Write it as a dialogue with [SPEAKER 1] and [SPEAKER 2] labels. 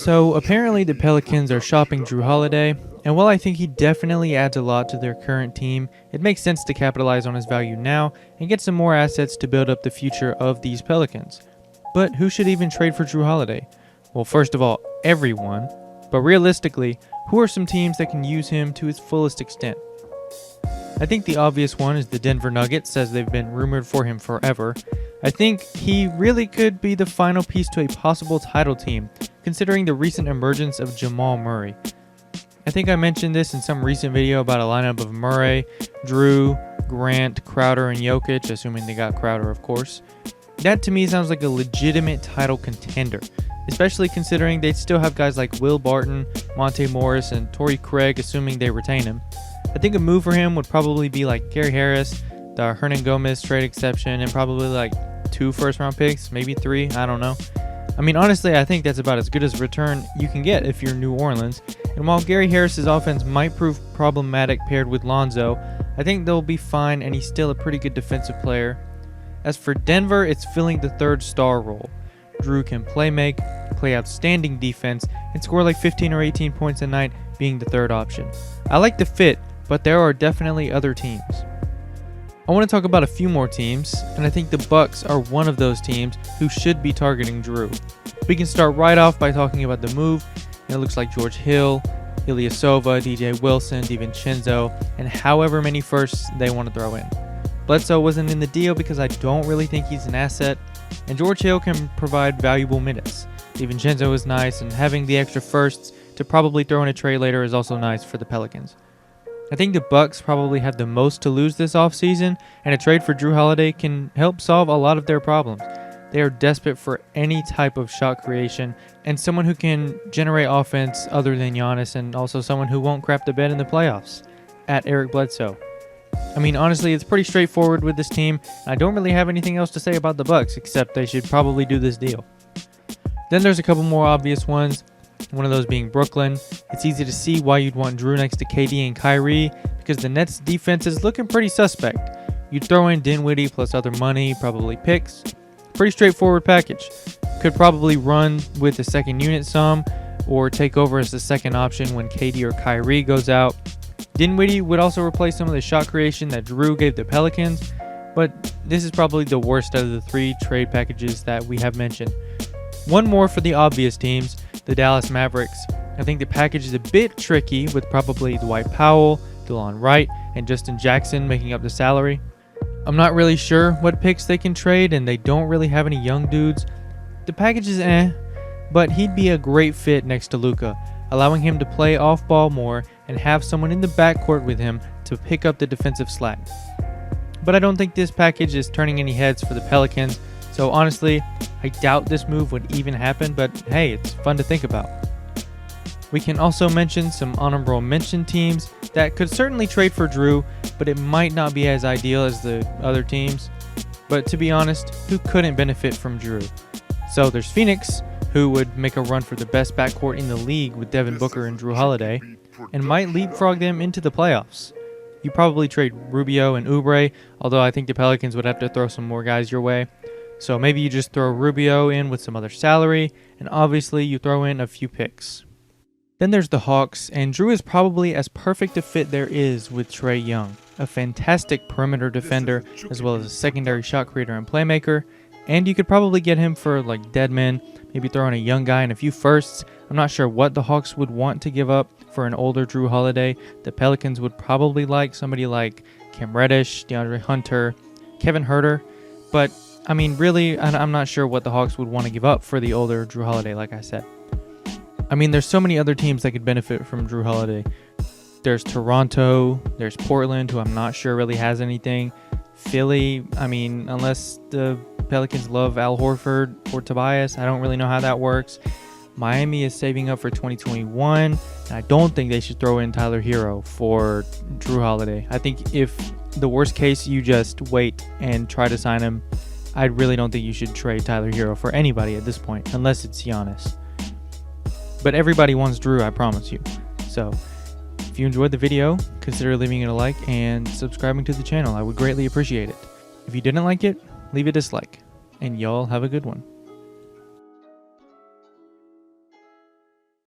[SPEAKER 1] So apparently the Pelicans are shopping Jrue Holiday, and while I think he definitely adds a lot to their current team, it makes sense to capitalize on his value now and get some more assets to build up the future of these Pelicans. But who should even trade for Jrue Holiday? Well, first of all, everyone. But realistically, who are some teams that can use him to his fullest extent? I think the obvious one is the Denver Nuggets, as they've been rumored for him forever. I think he really could be the final piece to a possible title team, considering the recent emergence of Jamal Murray. I think I mentioned this in some recent video about a lineup of Murray, Jrue, Grant, Crowder, and Jokic, assuming they got Crowder, of course. That to me sounds like a legitimate title contender, especially considering they'd still have guys like Will Barton, Monte Morris, and Torrey Craig, assuming they retain him. I think a move for him would probably be like Gary Harris, the Hernan Gomez trade exception, and probably like 2 first-round picks, maybe 3, I don't know. I mean, honestly, I think that's about as good as a return you can get if you're New Orleans. And while Gary Harris's offense might prove problematic paired with Lonzo, I think they'll be fine, and he's still a pretty good defensive player. As for Denver, it's filling the third star role. Jrue can play outstanding defense, and score like 15 or 18 points a night, being the third option. I like the fit, but there are definitely other teams. I want to talk about a few more teams, and I think the Bucks are one of those teams who should be targeting Jrue. We can start right off by talking about the move, and it looks like George Hill, Ilyasova, DJ Wilson, DiVincenzo, and however many firsts they want to throw in. Bledsoe wasn't in the deal because I don't really think he's an asset, and George Hill can provide valuable minutes. DiVincenzo is nice, and having the extra firsts to probably throw in a trade later is also nice for the Pelicans. I think the Bucks probably have the most to lose this offseason, and a trade for Jrue Holiday can help solve a lot of their problems. They are desperate for any type of shot creation and someone who can generate offense other than Giannis, and also someone who won't crap the bed in the playoffs. At Eric Bledsoe. I mean, honestly, it's pretty straightforward with this team. I don't really have anything else to say about the Bucks, except they should probably do this deal. Then there's a couple more obvious ones. One of those being Brooklyn. It's easy to see why you'd want Jrue next to KD and Kyrie, because the Nets' defense is looking pretty suspect. You'd throw in Dinwiddie plus other money, probably picks. Pretty straightforward package. Could probably run with the second unit some, or take over as the second option when KD or Kyrie goes out. Dinwiddie would also replace some of the shot creation that Jrue gave the Pelicans, but this is probably the worst out of the 3 trade packages that we have mentioned. One more for the obvious teams, the Dallas Mavericks. I think the package is a bit tricky, with probably Dwight Powell, DeLon Wright, and Justin Jackson making up the salary. I'm not really sure what picks they can trade, and they don't really have any young dudes. The package is but he'd be a great fit next to Luka, allowing him to play off ball more and have someone in the backcourt with him to pick up the defensive slack. But I don't think this package is turning any heads for the Pelicans, so honestly, I doubt this move would even happen, but hey, it's fun to think about. We can also mention some honorable mention teams that could certainly trade for Jrue, but it might not be as ideal as the other teams. But to be honest, who couldn't benefit from Jrue? So there's Phoenix, who would make a run for the best backcourt in the league with Devin Booker and Jrue Holiday, and might leapfrog them into the playoffs. You probably trade Rubio and Oubre, although I think the Pelicans would have to throw some more guys your way. So maybe you just throw Rubio in with some other salary, and obviously you throw in a few picks. Then there's the Hawks, and Jrue is probably as perfect a fit there is with Trae Young, a fantastic perimeter defender, as well as a secondary shot creator and playmaker, and you could probably get him for like dead men, maybe throw in a young guy and a few firsts. I'm not sure what the Hawks would want to give up for an older Jrue Holiday. The Pelicans would probably like somebody like Cam Reddish, DeAndre Hunter, Kevin Huerter, but I mean, really, I'm not sure what the Hawks would want to give up for the older Jrue Holiday, like I said. I mean, there's so many other teams that could benefit from Jrue Holiday. There's Toronto, there's Portland, who I'm not sure really has anything. Philly, I mean, unless the Pelicans love Al Horford or Tobias, I don't really know how that works. Miami is saving up for 2021, and I don't think they should throw in Tyler Hero for Jrue Holiday. I think if the worst case, you just wait and try to sign him, I really don't think you should trade Tyler Hero for anybody at this point, unless it's Giannis. But everybody wants Jrue, I promise you. So, if you enjoyed the video, consider leaving it a like and subscribing to the channel. I would greatly appreciate it. If you didn't like it, leave a dislike. And y'all have a good one.